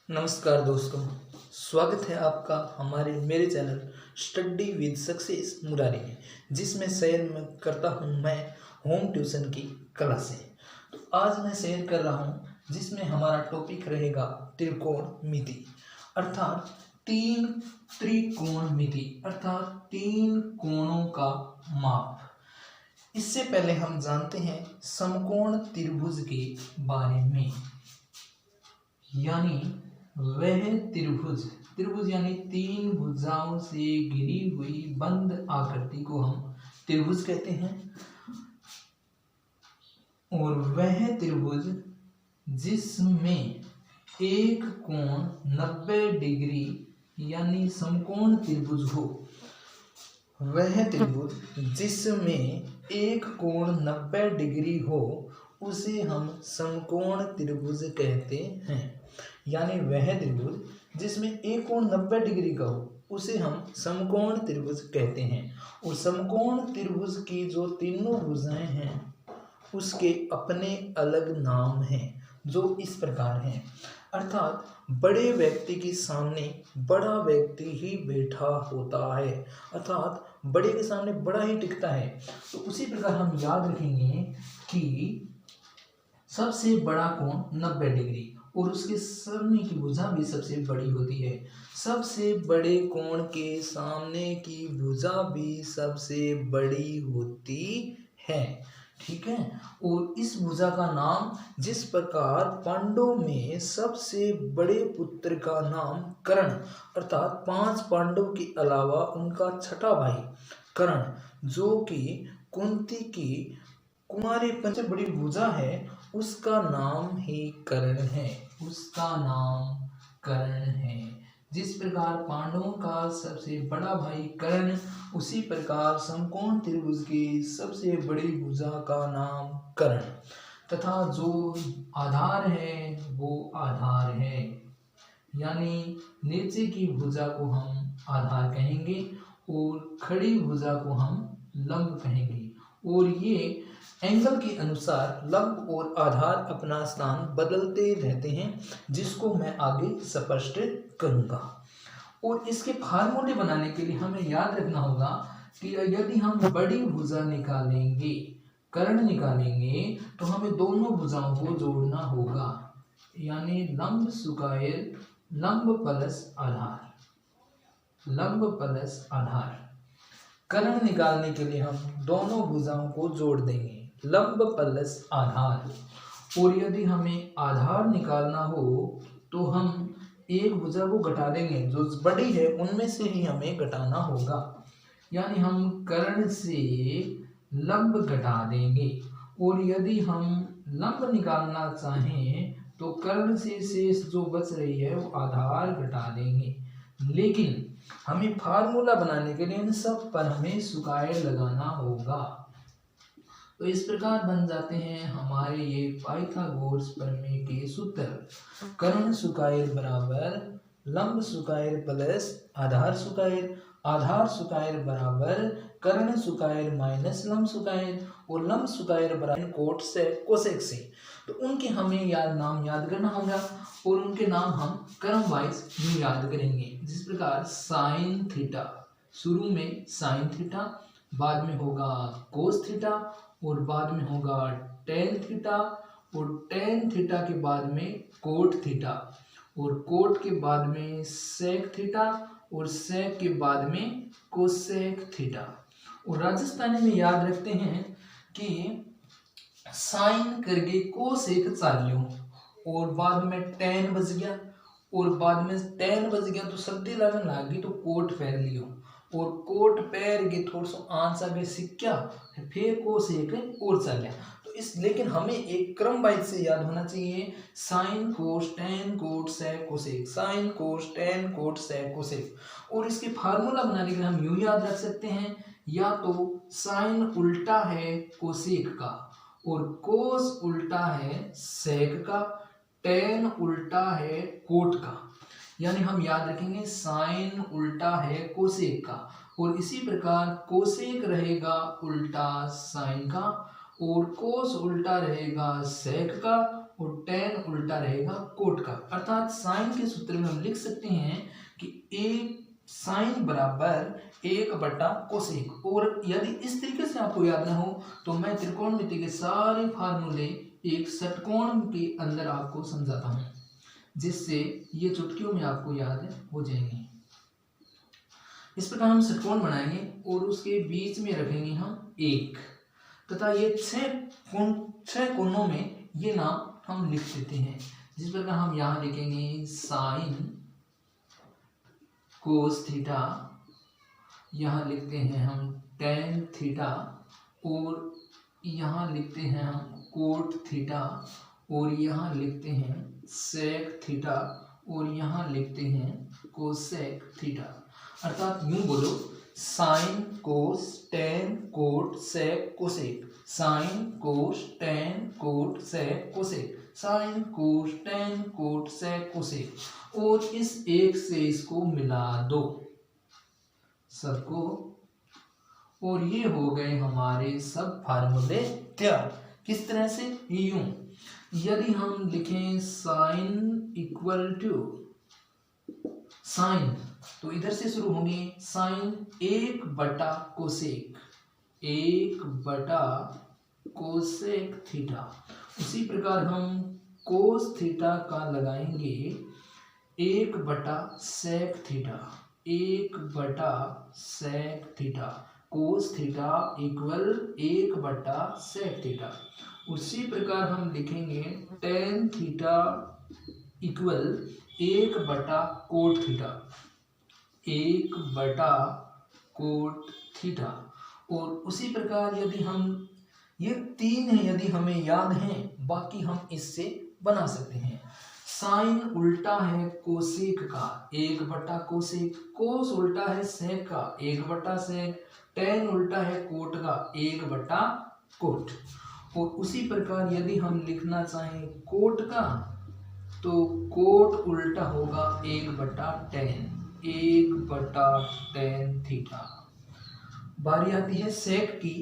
नमस्कार दोस्तों, स्वागत है आपका हमारे मेरे channel study with success Murari में, जिसमें शेयर में करता हूं मैं होम ट्यूशन की क्लासें। तो आज मैं शेयर कर रहा हूं जिसमें हमारा टॉपिक रहेगा त्रिकोणमिति, अर्थात तीन त्रिकोणमिति अर्थात तीन कोणों का माप। इससे पहले हम जानते हैं समकोण त्रिभुज के बारे में, यानी वह त्रिभुज यानी तीन भुजाओं से घिरी हुई बंद आकृति को हम त्रिभुज कहते हैं। और वह त्रिभुज जिसमें एक कोण 90 डिग्री यानी समकोण त्रिभुज हो, वह त्रिभुज जिसमें एक कोण 90 डिग्री हो उसे हम समकोण त्रिभुज कहते हैं। यानी वह त्रिभुज जिसमें एक कोण 90 डिग्री का हो उसे हम समकोण त्रिभुज कहते हैं। और समकोण त्रिभुज की जो तीनों भुजाएं हैं उसके अपने अलग नाम हैं, जो इस प्रकार हैं। अर्थात बड़े व्यक्ति के सामने बड़ा व्यक्ति ही बैठा होता है, अर्थात बड़े के सामने बड़ा ही टिकता है। तो उसी प्रकार हम याद रखेंगे कि सबसे बड़ा कोण 90 डिग्री और उसके सामने की भुजा भी सबसे बड़ी होती है। सबसे बड़े कोण के सामने की भुजा भी सबसे बड़ी होती है, ठीक है। और इस भुजा का नाम, जिस प्रकार पांडवों में सबसे बड़े पुत्र का नाम कर्ण, अर्थात 5 पांडव के अलावा उनका छठा भाई कर्ण, जो कि कुंती की कुमारी सबसे बड़ी भुजा है, उसका नाम ही कर्ण है, उसका नाम कर्ण है। जिस प्रकार पांडवों का सबसे बड़ा भाई कर्ण, उसी प्रकार समकोण त्रिभुज की सबसे बड़ी भुजा का नाम कर्ण, तथा जो आधार है वो आधार है। यानी नीचे की भुजा को हम आधार कहेंगे और खड़ी भुजा को हम लंब कहेंगे। और ये एंगल के अनुसार लंब और आधार अपना स्थान बदलते रहते हैं, जिसको मैं आगे स्पष्ट करूंगा। और इसके फार्मूले बनाने के लिए हमें याद रखना होगा कि यदि हम बड़ी भुजा निकालेंगे, कर्ण निकालेंगे, तो हमें दोनों भुजाओं को जोड़ना होगा। यानी लंब स्क्वायर लंब प्लस आधार, लंब प्लस आधार। कर्ण निकालने के लिए हम दोनों भुजाओं को जोड़ देंगे, लंब प्लस आधार। और यदि हमें आधार निकालना हो तो हम एक भुजा को घटा देंगे, जो बड़ी है उनमें से ही हमें घटाना होगा। यानी हम कर्ण से लंब घटा देंगे। और यदि हम लंब निकालना चाहें तो कर्ण से शेष जो बच रही है वो आधार घटा देंगे। लेकिन हमें फार्मूला बनाने के लिए इन सब पर हमें स्क्वायर लगाना होगा। तो इस प्रकार बन जाते हैं हमारे ये पाइथागोरस प्रमेय के सूत्र। कर्ण स्क्वायर बराबर लंब स्क्वायर प्लस आधार स्क्वायर, आधार स्क्वायर बराबर कर्ण स्क्वायर माइनस लंब स्क्वायर, और लंब स्क्वायर बराबर कोट से कोसेक से। तो उनके हमें नाम याद करना होगा और उनके नाम हम क्रम वाइज यूं याद करेंगे। जिस प्रकार साइन थीटा, शुरू में साइन थीटा, बाद में होगा कोस थीटा, और बाद में होगा टेन थीटा, और टेन थीटा के बाद में कोट थीटा, और कोट के बाद में सेक थीटा, और सेक के बाद में कोसेक थीटा। और राजस्थानी में याद रखते हैं कि साइन करके कोसेक चालियो, और बाद में टेन बज गया, और बाद में टेन बज गया तो सर्दी लगन लागी तो कोट पैर लियो, और कोट पैर के थोड़ा सा आंच आगे सिक्का, फिर कोसेक और चल गया। तो इस लेकिन हमें एक क्रम वाइज से याद होना चाहिए, sine cos tan cot sec cosec, sine cos tan cot sec cosec. और इसके फार्मूला बनाने के लिए हम यूं याद रख सकते हैं, या तो साइन उल्टा है कोसेक का, और कोस उल्टा है सेक का, टेन उल्टा है कोट का। यानी हम याद रखेंगे साइन उल्टा है कोसेक का, और इसी प्रकार कोसेक रहेगा उल्टा साइन का, और कोस उल्टा रहेगा सेक का और टेन उल्टा रहेगा कोट का। अर्थात साइन के सूत्र में हम लिख सकते हैं कि एक साइन बराबर 1 कोसेक। और यदि इस तरीके से आपको याद ना हो तो मैं त्रिकोणमिति के सारे फार्मूले एक षटकोण के अंदर आपको समझाता हूं, जिससे ये चुटकियों में आपको याद हो जाएंगे। इस प्रकार हम षटकोण बनाएंगे और उसके बीच में रखेंगे हम 1 तथा ये 6 कोनों में ये नाम हम लिख देते हैं। जिस प्रकार हम यहाँ लिखेंगे साइन कोस थीटा, यहाँ लिखते हैं हम टेन थीटा, और यहाँ लिखते हैं हम कोट थीटा, और यहाँ लिखते हैं सेक थीटा, और यहाँ लिखते हैं कोसेक थीटा। अर्थात यूं बोलो sine cos tan cot sec cosec, sine cos tan cot sec cosec, sine cos tan cot sec cosec. और इस एक से इसको मिला दो सबको, और ये हो गए हमारे सब फार्मूले तैयार। किस तरह से? यूं, यदि हम लिखें साइन इक्वल टू साइन, तो इधर से शुरू होंगे साइन 1 कोसेक, 1 कोसेक थीटा। उसी प्रकार हम कोस थीटा का लगाएंगे 1 sec theta, 1 sec theta, cos theta equal 1 sec theta. उसी प्रकार हम लिखेंगे tan theta equal 1 cot theta, 1 cot theta. और उसी प्रकार यदि हम ये 3 है यदि हमें याद है, बाकी हम इससे बना सकते हैं। साइन उल्टा है कोसेक का 1 कोसेक, कोस उल्टा है सेक का 1 सेक, टेन उल्टा है कोट का 1 कोट। और उसी प्रकार यदि हम लिखना चाहें कोट का, तो कोट उल्टा होगा 1/10, 1/10 थीटा। बारी आती है सेक की,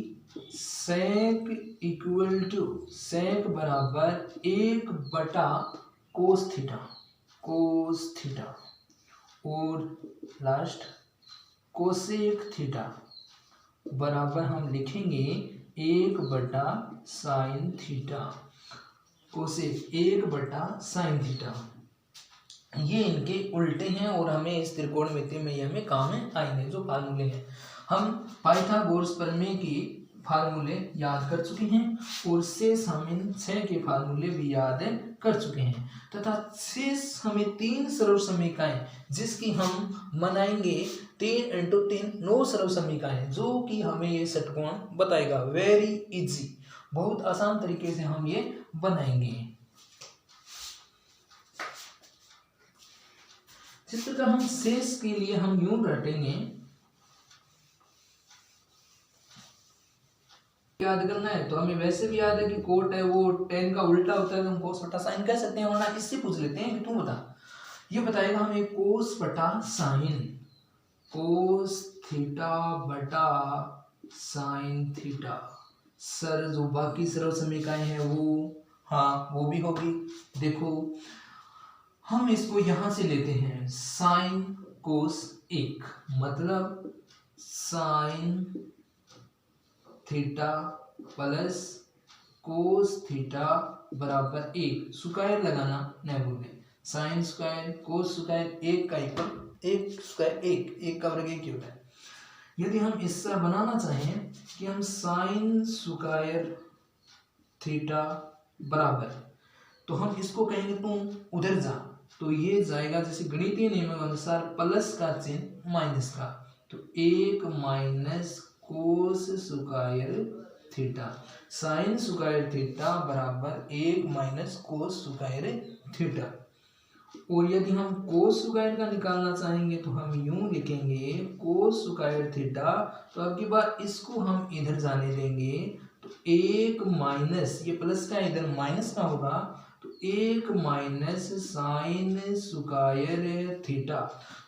सेक इक्वल टू सेक बराबर 1 कोस थीटा, कोस थीटा। और लास्ट कोसेक थीटा बराबर हम लिखेंगे 1 sine theta, cosec 1 sine theta. ये इनके उल्टे हैं और हमें इस त्रिकोणमिति में ये हमें काम में आएंगे जो फार्मूले हैं। हम पाइथागोरस प्रमेय की फार्मूले याद कर चुके हैं और शेष हम इन 6 के फार्मूले भी याद कर चुके हैं तथा शेष हमें 3 सरल समीकरण जिसकी हम बनाएंगे 3 × 3 9 सरल समीकरण जो कि हमें ये षटकोण बताएगा। वेरी इजी, बहुत आसान तरीके से हम ये बनाएंगे। जिस प्रकार हम शेष के लिए हम यूं रटेंगे, याद करना है तो हमें वैसे भी याद है कि कोट है वो टेन का उल्टा होता है तो हम कोस बटा साइन कह सकते हैं, वरना इससे पूछ लेते हैं कि तू बता। ये बताएगा हमें कोस बटा साइन, कोस थीटा बटा साइन थीटा। सर जो बाकी सरल समीकरण है वो, हाँ वो भी होगी। देखो हम इसको यहां से लेते हैं साइन कोस 1, मतलब sine theta plus cos theta बराबर 1। स्क्वायर लगाना न भूलें, साइन स्क्वायर कोस स्क्वायर 1 का इक्वल 1 स्क्वायर 1 का वर्ग 1 होता है। यदि हम इससे बनाना चाहें कि हम साइन स्क्वायर थीटा बराबर, तो हम इसको कहेंगे तुम उधर जा, तो ये जाएगा जैसे गणितीय नियम के अनुसार प्लस का चिन्ह माइनस का, तो 1 minus cos square theta, sine square theta बराबर 1 माइनस कोस स्क्वायर थीटा। और यदि हम कोस स्क्वायर का निकालना चाहेंगे तो हम यूं लिखेंगे कोस स्क्वायर थीटा, तो अब की बार इसको हम इधर जाने देंगे तो 1 माइनस, ये प्लस का इधर माइनस का होगा, तो 1 माइनस साइन स्क्वायर थीटा।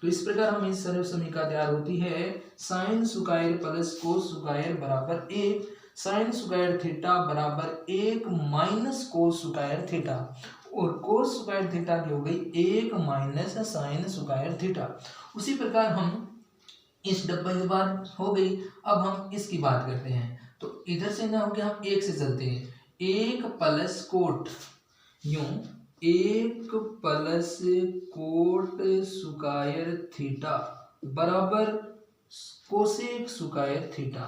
तो इस प्रकार हमें सरल समीकरण तैयार होती है sine square plus cos square बराबर 1। साइन स्क्वायर थीटा बराबर 1 माइनस कोस स्क्वायर थीटा, और कोस स्क्वायर थीटा की हो गई 1 माइनस साइन स्क्वायर थीटा। उसी प्रकार हम इस डब्बे की बात हो गई, अब हम इसकी बात करते हैं। तो इधर से ना हो गया, हम 1 से चलते हैं, 1 प्लस कोट, यूं 1 प्लस कोट स्क्वायर थीटा बराबर cosec square theta,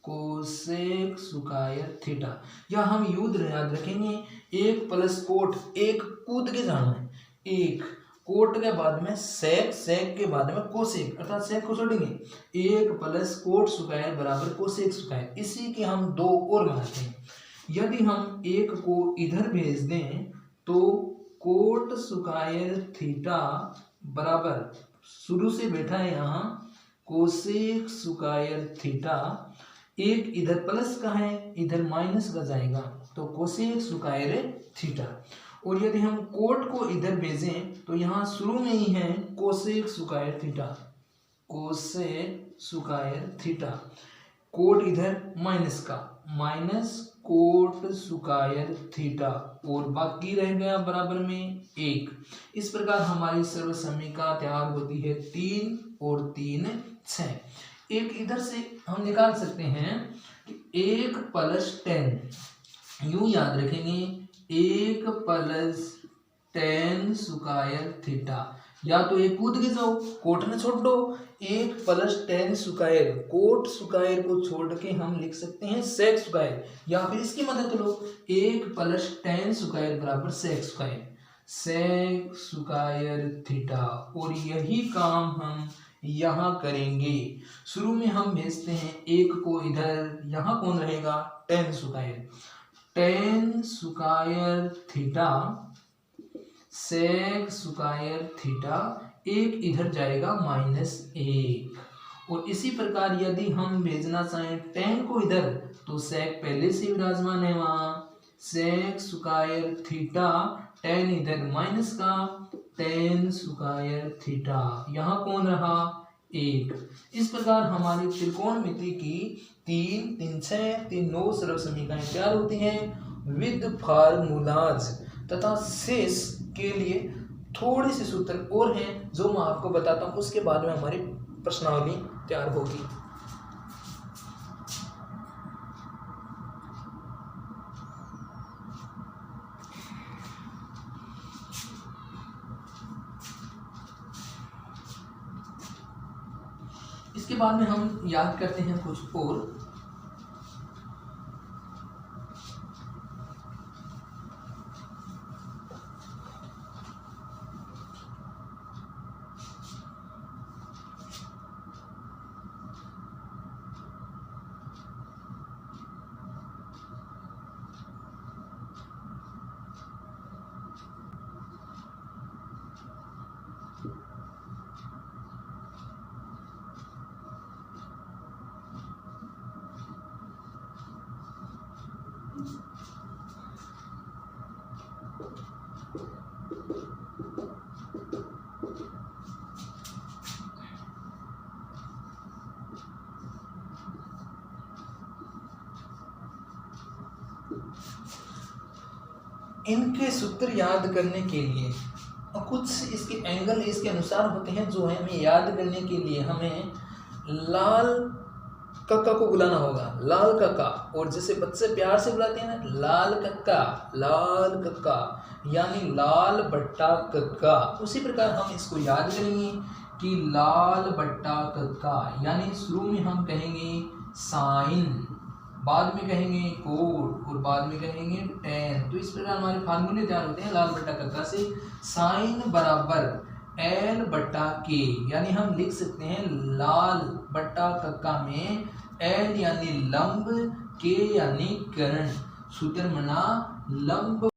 cosec square theta. या हम याद रखेंगे 1 प्लस कोट, एक कूद के जाना है, एक कोट के बाद में सेक, सेक के बाद में कोसेक, अर्थात सेक को छोड़ेंगे, 1 प्लस कोट स्क्वायर बराबर कोसेक स्क्वायर। इसी के हम 2 और बनाते हैं। यदि हम 1 को इधर भेज दें तो कोट स्क्वायर थीटा बराबर, शुरू से बैठा है यहाँ कोसेक स्क्वायर थीटा, एक इधर प्लस का है इधर माइनस का जाएगा तो कोसेक स्क्वायर थीटा। और यदि हम कोट को इधर भेजें तो यहाँ शुरू में ही है cosec square theta, cosec square theta, cot इधर माइनस का, माइनस कोट स्क्वायर थीटा, और बाकी रह गया बराबर में 1। इस प्रकार हमारी सर्वसमीका तैयार होती है 3 और 3 6। एक इधर से हम निकाल सकते हैं कि 1 प्लस 10, यूं याद रखेंगे 1 प्लस 10 स्क्वायर थीटा, या तो एक कूद के जाओ कोट में छोड़ दो, 1 प्लस 10 स्क्वायर, कोट स्क्वायर को छोड़ के हम लिख सकते हैं सेक स्क्वायर, या फिर इसकी मदद लो 1 प्लस 10 स्क्वायर बराबर sec square, sec square theta. और यही काम हम यहाँ करेंगे। शुरू में हम भेजते हैं 1 को इधर, यहाँ कौन रहेगा 10 square, 10 square theta sec square theta, एक इधर जाएगा -1। और इसी प्रकार यदि हम भेजना चाहें 10 को इधर तो सेक पहले से विराजमान है वहां, सेक स्क्वायर थीटा, 10 इधर माइनस का 10 स्क्वायर थीटा, यहाँ कौन रहा 1। इस प्रकार हमारी त्रिकोणमिति की 3 3 6 3 9 सरल समीकरण तैयार होती हैं विद फार्मूलाज, तथा शेष के लिए थोड़ी सी सूत्र और हैं जो मैं आपको बताता हूँ, उसके बाद में हमारी प्रश्नावली तैयार होगी। इसके बाद में हम याद करते हैं कुछ और। इनके सूत्र याद करने के लिए और कुछ इसके एंगल इसके अनुसार होते हैं जो है हमें याद करने के लिए हमें लाल कक्का को बुलाना होगा, लाल कक्का। और जैसे बच्चे प्यार से बुलाते हैं ना लाल कक्का, लाल कक्का यानी लाल बट्टा कक्का, उसी प्रकार हम इसको याद करेंगे कि लाल बट्टा कक्का, यानी शुरू में हम कहेंगे साइन, बाद में कहेंगे कोट और बाद में कहेंगे टेन। तो इस प्रकार हमारे फार्मूले तैयार होते हैं लाल बट्टा कक्का से। साइन बराबर एल बट्टा के, यानी हम लिख सकते हैं लाल बट्टा कक्का में एल यानी लंब, के यानी कर्ण, सूत्र बना लंब